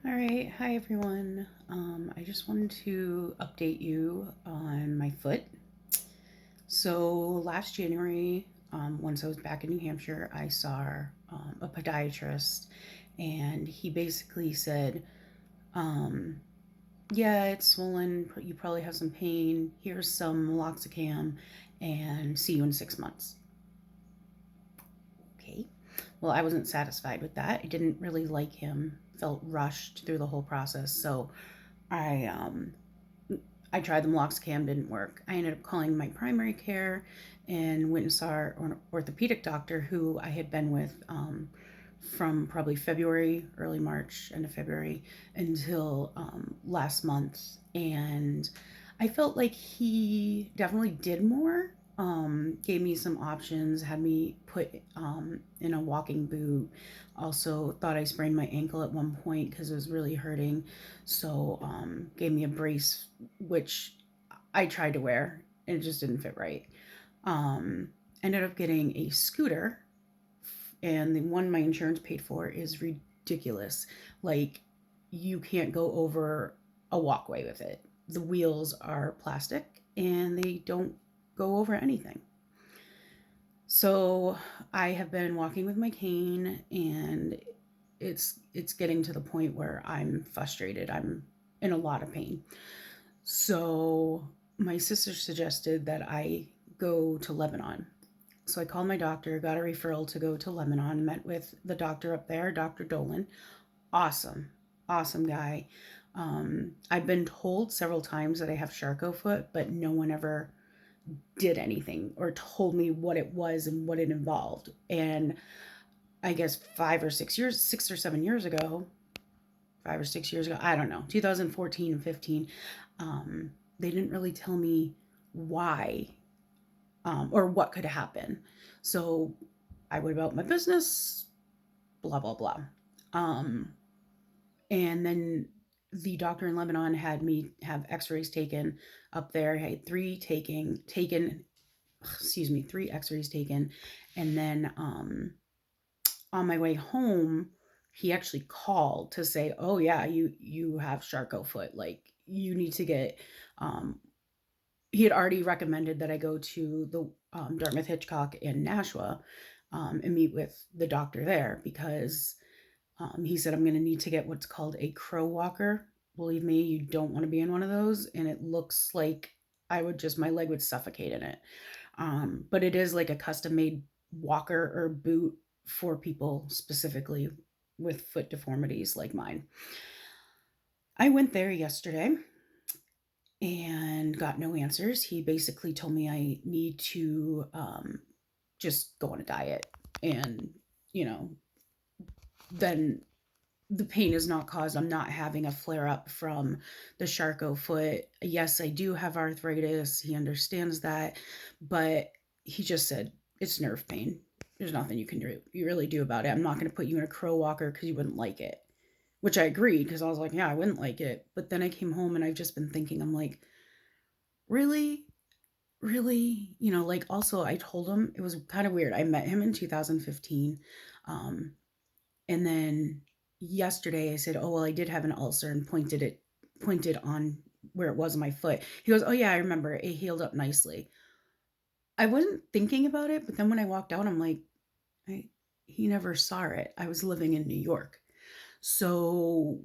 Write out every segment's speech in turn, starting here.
All right, hi everyone. I just wanted to update you on my foot. So last January, once I was back in New Hampshire, I saw a podiatrist, and he basically said, um, "Yeah, it's swollen. You probably have some pain. Here's some meloxicam, and see you in 6 months." Okay. Well, I wasn't satisfied with that. I didn't really like him. Felt rushed through the whole process, so I um, I tried the meloxicam, didn't work. I ended up calling my primary care and went and saw an orthopedic doctor who I had been with from probably February, early March, end of February until last month. And I felt like he definitely did more. Gave me some options, had me put in a walking boot. Also, thought I sprained my ankle at one point because it was really hurting. So, gave me a brace, which I tried to wear and it just didn't fit right. Um, Ended up getting a scooter, and the one my insurance paid for is ridiculous. Like, you can't go over a walkway with it. The wheels are plastic and they don't go over anything. So I have been walking with my cane, and it's getting to the point where I'm frustrated. I'm in a lot of pain. So my sister suggested that I go to Lebanon. So I called my doctor, got a referral to go to Lebanon, met with the doctor up there, Dr. Dolan. Awesome, awesome guy. I've been told several times that I have Charcot foot, but no one ever did anything or told me what it was and what it involved. And I guess 5 or 6 years, 6 or 7 years ago, 5 or 6 years ago, I don't know, 2014 and 15, they didn't really tell me why or what could happen. So I went about my business, blah, blah, blah. Um, and then the doctor in Lebanon had me have x-rays taken up there. I had three x-rays taken. And then on my way home, he actually called to say, "Oh yeah, you have Charcot foot. Like, you need to get." Um, he had already recommended that I go to the Dartmouth Hitchcock in Nashua and meet with the doctor there because he said I'm going to need to get what's called a crow walker. Believe me, you don't want to be in one of those, and it looks like my leg would suffocate in it. But it is like a custom made walker or boot for people specifically with foot deformities like mine. I went there yesterday and got no answers. He basically told me I need to just go on a diet, and, you know, then the pain is not caused. I'm not having a flare up from the Charcot foot. Yes, I do have arthritis. He understands that, but he just said it's nerve pain. There's nothing you really do about it. I'm not going to put you in a crow walker because you wouldn't like it. Which I agreed, because I was like, yeah, I wouldn't like it. But then I came home and I've just been thinking, I'm like, really? Really? Like, also, I told him it was kind of weird. I met him in 2015. Um, and then yesterday I said, "Oh, well, I did have an ulcer," and pointed on where it was on my foot. He goes, "Oh yeah, I remember. It healed up nicely." I wasn't thinking about it, but then when I walked out, I'm like, I, he never saw it. I was living in New York. So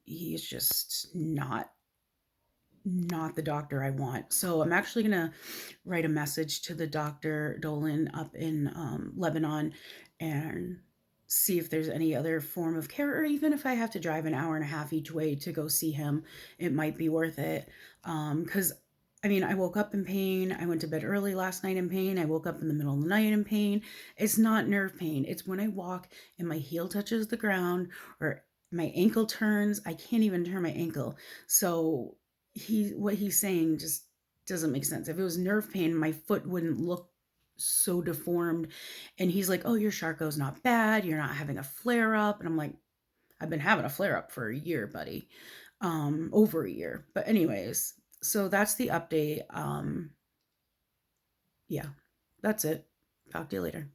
he's just not the doctor I want. So I'm actually gonna write a message to the Dr. Dolan up in Lebanon and see if there's any other form of care, or even if I have to drive an hour and a half each way to go see him, it might be worth it. Because I mean, I woke up in pain. I went to bed early last night in pain. I woke up in the middle of the night in pain. It's not nerve pain. It's when I walk and my heel touches the ground, or my ankle turns. I can't even turn my ankle. So what he's saying just doesn't make sense. If it was nerve pain, my foot wouldn't look so deformed. And he's like, "Oh, your Charcot's not bad. You're not having a flare up." And I'm like, "I've been having a flare up for a year, buddy. Over a year." But anyways, so that's the update. Yeah, that's it. Talk to you later.